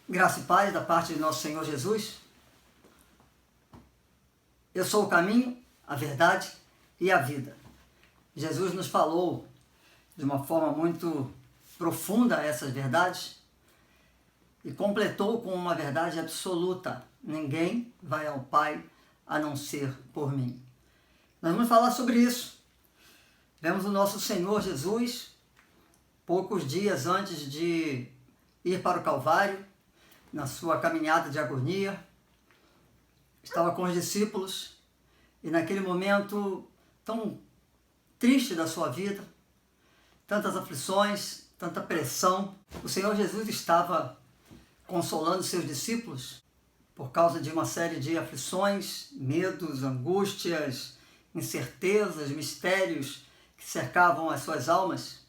Graça e paz da parte de nosso Senhor Jesus. Eu sou o caminho, a verdade e a vida. Jesus nos falou de uma forma muito profunda essas verdades e completou com uma verdade absoluta: ninguém vai ao Pai a não ser por mim. Nós vamos falar sobre isso. Vemos o nosso Senhor Jesus, poucos dias antes de ir para o Calvário, na sua caminhada de agonia, estava com os discípulos e naquele momento tão triste da sua vida, tantas aflições, tanta pressão, o Senhor Jesus estava consolando seus discípulos por causa de uma série de aflições, medos, angústias, incertezas, mistérios que cercavam as suas almas.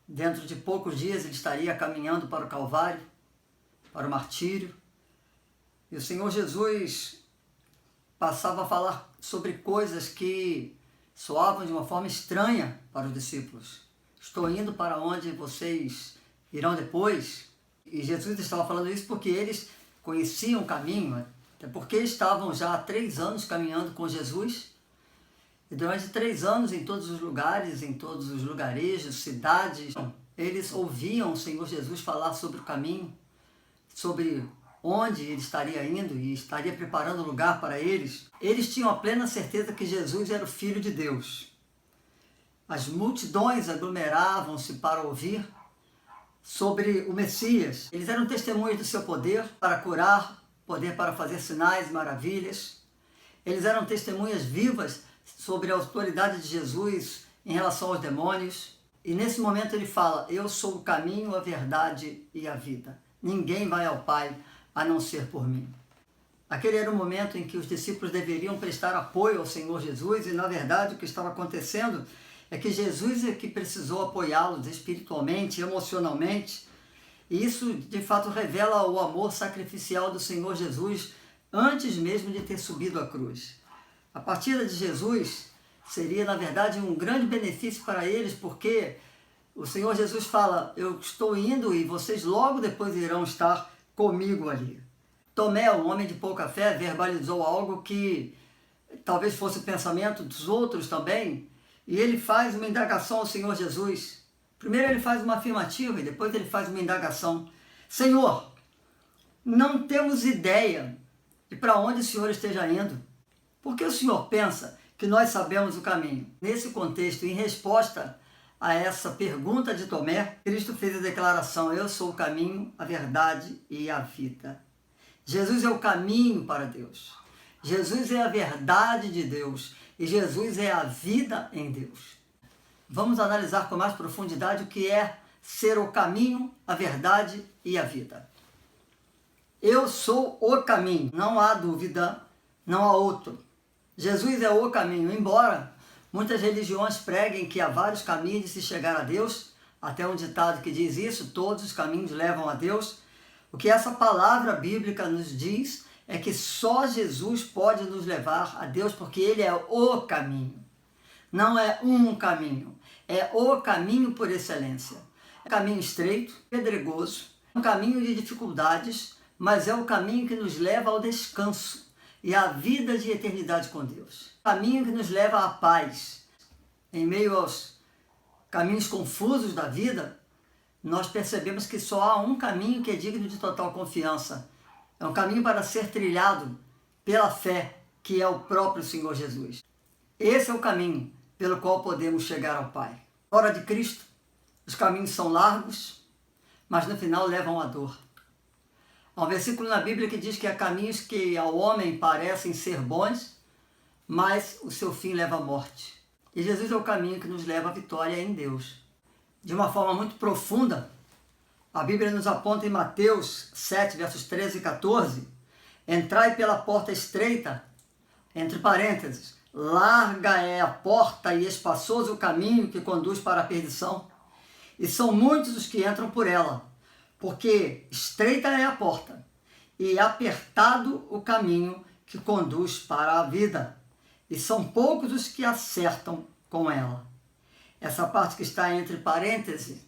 Dentro de poucos dias ele estaria caminhando para o Calvário, para o martírio, e o Senhor Jesus passava a falar sobre coisas que soavam de uma forma estranha para os discípulos. Estou indo para onde vocês irão depois. E Jesus estava falando isso porque eles conheciam o caminho, até porque estavam já há 3 anos caminhando com Jesus, e durante 3 anos em todos os lugares, em todos os lugarejos, cidades, eles ouviam o Senhor Jesus falar sobre o caminho, sobre onde ele estaria indo e estaria preparando lugar para eles. Eles tinham a plena certeza que Jesus era o Filho de Deus. As multidões aglomeravam-se para ouvir sobre o Messias. Eles eram testemunhas do seu poder para curar, poder para fazer sinais e maravilhas. Eles eram testemunhas vivas sobre a autoridade de Jesus em relação aos demônios. E nesse momento ele fala: eu sou o caminho, a verdade e a vida. Ninguém vai ao Pai a não ser por mim. Aquele era o momento em que os discípulos deveriam prestar apoio ao Senhor Jesus, e na verdade o que estava acontecendo é que Jesus é que precisou apoiá-los espiritualmente, emocionalmente, e isso de fato revela o amor sacrificial do Senhor Jesus antes mesmo de ter subido à cruz. A partida de Jesus seria na verdade um grande benefício para eles, porque o Senhor Jesus fala: eu estou indo e vocês logo depois irão estar comigo ali. Tomé, um homem de pouca fé, verbalizou algo que talvez fosse o pensamento dos outros também, e ele faz uma indagação ao Senhor Jesus. Primeiro ele faz uma afirmativa e depois ele faz uma indagação: Senhor, não temos ideia de para onde o Senhor esteja indo. Por que o Senhor pensa que nós sabemos o caminho? Nesse contexto, em resposta a essa pergunta de Tomé, Cristo fez a declaração: eu sou o caminho, a verdade e a vida. Jesus é o caminho para Deus. Jesus é a verdade de Deus. E Jesus é a vida em Deus. Vamos analisar com mais profundidade o que é ser o caminho, a verdade e a vida. Eu sou o caminho, não há dúvida, não há outro. Jesus é o caminho, embora muitas religiões preguem que há vários caminhos de se chegar a Deus, até um ditado que diz isso: todos os caminhos levam a Deus. O que essa palavra bíblica nos diz é que só Jesus pode nos levar a Deus, porque Ele é o caminho. Não é um caminho, é o caminho por excelência. É um caminho estreito, pedregoso, um caminho de dificuldades, mas é o caminho que nos leva ao descanso e à vida de eternidade com Deus. Caminho que nos leva à paz. Em meio aos caminhos confusos da vida, nós percebemos que só há um caminho que é digno de total confiança. É um caminho para ser trilhado pela fé, que é o próprio Senhor Jesus. Esse é o caminho pelo qual podemos chegar ao Pai. Fora de Cristo, os caminhos são largos, mas no final levam à dor. Há um versículo na Bíblia que diz que há caminhos que ao homem parecem ser bons, mas o seu fim leva à morte. E Jesus é o caminho que nos leva à vitória em Deus. De uma forma muito profunda, a Bíblia nos aponta em Mateus 7, versos 13 e 14, entrai pela porta estreita, entre parênteses, larga é a porta e espaçoso o caminho que conduz para a perdição, e são muitos os que entram por ela, porque estreita é a porta e apertado o caminho que conduz para a vida, e são poucos os que acertam com ela. Essa parte que está entre parênteses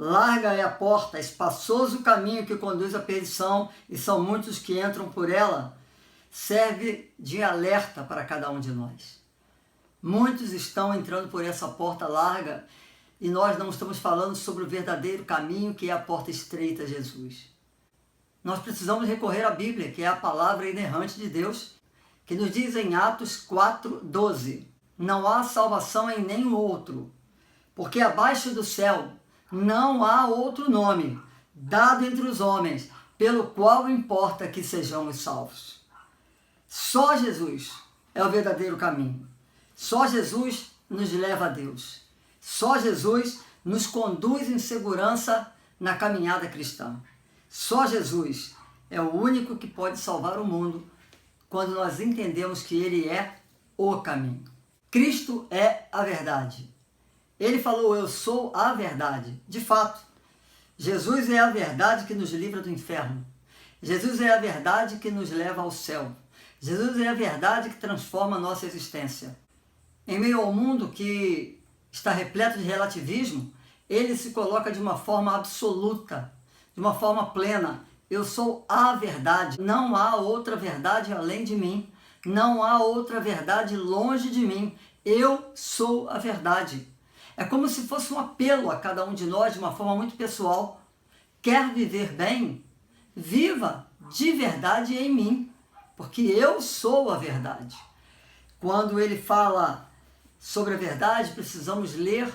Larga é a porta, espaçoso o caminho que conduz à perdição, e são muitos que entram por ela. Serve de alerta para cada um de nós. Muitos estão entrando por essa porta larga e nós não estamos falando sobre o verdadeiro caminho, que é a porta estreita, Jesus. Nós precisamos recorrer à Bíblia, que é a palavra inerrante de Deus, que nos diz em Atos 4:12: não há salvação em nenhum outro, porque abaixo do céu não há outro nome dado entre os homens, pelo qual importa que sejamos salvos. Só Jesus é o verdadeiro caminho. Só Jesus nos leva a Deus. Só Jesus nos conduz em segurança na caminhada cristã. Só Jesus é o único que pode salvar o mundo quando nós entendemos que Ele é o caminho. Cristo é a verdade. Ele falou, eu sou a verdade. De fato, Jesus é a verdade que nos livra do inferno. Jesus é a verdade que nos leva ao céu. Jesus é a verdade que transforma a nossa existência. Em meio ao mundo que está repleto de relativismo, Ele se coloca de uma forma absoluta, de uma forma plena. Eu sou a verdade. Não há outra verdade além de mim. Não há outra verdade longe de mim. Eu sou a verdade. É como se fosse um apelo a cada um de nós de uma forma muito pessoal. Quer viver bem? Viva de verdade em mim, porque eu sou a verdade. Quando ele fala sobre a verdade, precisamos ler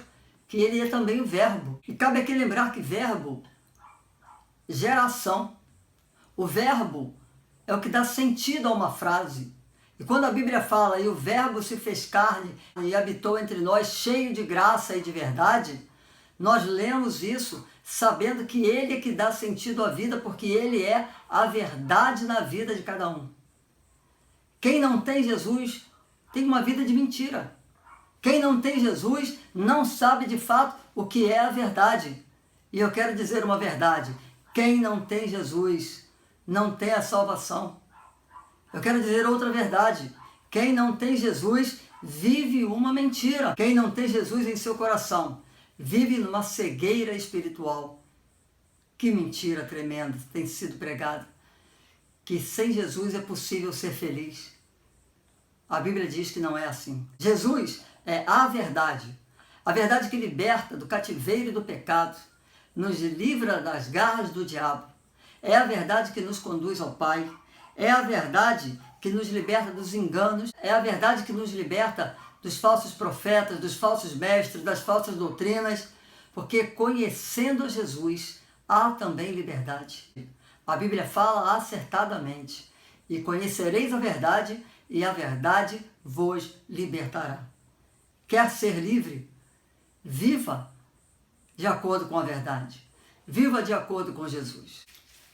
que ele é também o verbo. E cabe aqui lembrar que verbo gera ação. O verbo é o que dá sentido a uma frase. E quando a Bíblia fala, e o verbo se fez carne e habitou entre nós, cheio de graça e de verdade, nós lemos isso sabendo que Ele é que dá sentido à vida, porque Ele é a verdade na vida de cada um. Quem não tem Jesus tem uma vida de mentira. Quem não tem Jesus não sabe de fato o que é a verdade. E eu quero dizer uma verdade: quem não tem Jesus não tem a salvação. Eu quero dizer outra verdade: quem não tem Jesus vive uma mentira. Quem não tem Jesus em seu coração vive numa cegueira espiritual. Que mentira tremenda tem sido pregada. Que sem Jesus é possível ser feliz. A Bíblia diz que não é assim. Jesus é a verdade que liberta do cativeiro e do pecado, nos livra das garras do diabo. É a verdade que nos conduz ao Pai. É a verdade que nos liberta dos enganos. É a verdade que nos liberta dos falsos profetas, dos falsos mestres, das falsas doutrinas. Porque conhecendo Jesus, há também liberdade. A Bíblia fala acertadamente: e conhecereis a verdade, e a verdade vos libertará. Quer ser livre? Viva de acordo com a verdade. Viva de acordo com Jesus.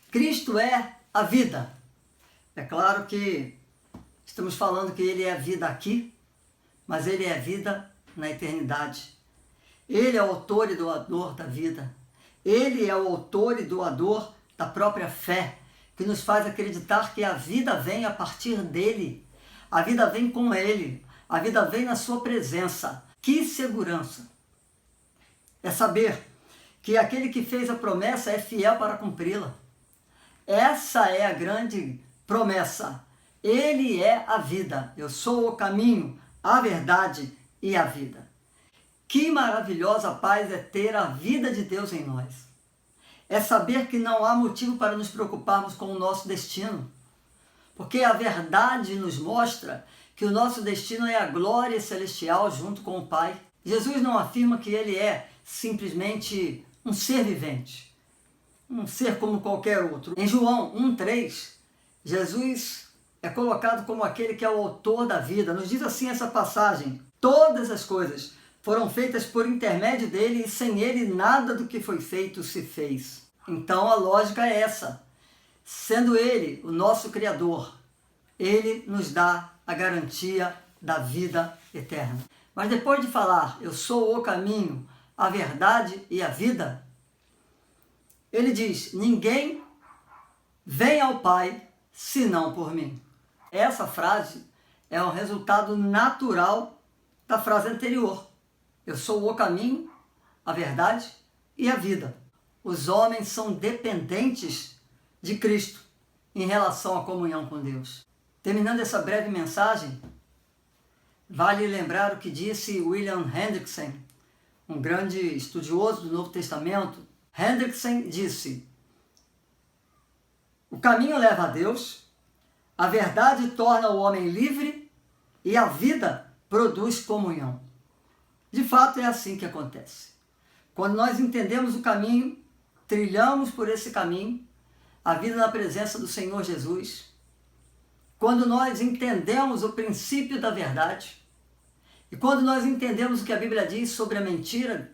Cristo é a vida. É claro que estamos falando que Ele é a vida aqui, mas Ele é a vida na eternidade. Ele é o autor e doador da vida. Ele é o autor e doador da própria fé, que nos faz acreditar que a vida vem a partir dEle. A vida vem com Ele. A vida vem na sua presença. Que segurança! É saber que aquele que fez a promessa é fiel para cumpri-la. Essa é a grande promessa. Ele é a vida. Eu sou o caminho, a verdade e a vida. Que maravilhosa paz é ter a vida de Deus em nós. É saber que não há motivo para nos preocuparmos com o nosso destino. Porque a verdade nos mostra que o nosso destino é a glória celestial junto com o Pai. Jesus não afirma que Ele é simplesmente um ser vivente, um ser como qualquer outro. Em João 1,3, Jesus é colocado como aquele que é o autor da vida. Nos diz assim essa passagem: todas as coisas foram feitas por intermédio dele, e sem ele nada do que foi feito se fez. Então a lógica é essa: sendo ele o nosso Criador, ele nos dá a garantia da vida eterna. Mas depois de falar, eu sou o caminho, a verdade e a vida, ele diz: ninguém vem ao Pai senão por mim. Essa frase é um resultado natural da frase anterior. Eu sou o caminho, a verdade e a vida. os homens são dependentes de Cristo em relação à comunhão com Deus. Terminando essa breve mensagem, vale lembrar o que disse William Hendrickson, um grande estudioso do Novo Testamento. Hendrickson disse: o caminho leva a Deus, a verdade torna o homem livre e a vida produz comunhão. De fato, é assim que acontece. Quando nós entendemos o caminho, trilhamos por esse caminho, a vida na presença do Senhor Jesus. Quando nós entendemos o princípio da verdade, e quando nós entendemos o que a Bíblia diz sobre a mentira,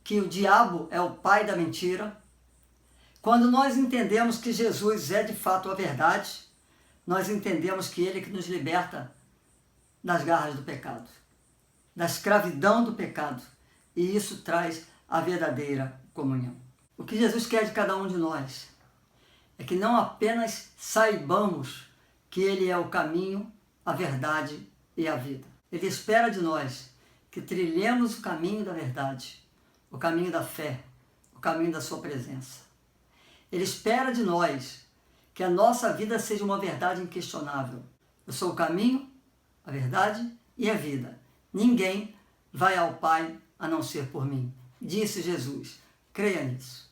que o diabo é o pai da mentira, quando nós entendemos que Jesus é de fato a verdade, nós entendemos que Ele que nos liberta das garras do pecado, da escravidão do pecado, e isso traz a verdadeira comunhão. O que Jesus quer de cada um de nós é que não apenas saibamos que Ele é o caminho, a verdade e a vida. Ele espera de nós que trilhemos o caminho da verdade, o caminho da fé, o caminho da sua presença. Ele espera de nós que a nossa vida seja uma verdade inquestionável. Eu sou o caminho, a verdade e a vida. Ninguém vai ao Pai a não ser por mim, disse Jesus. Creia nisso.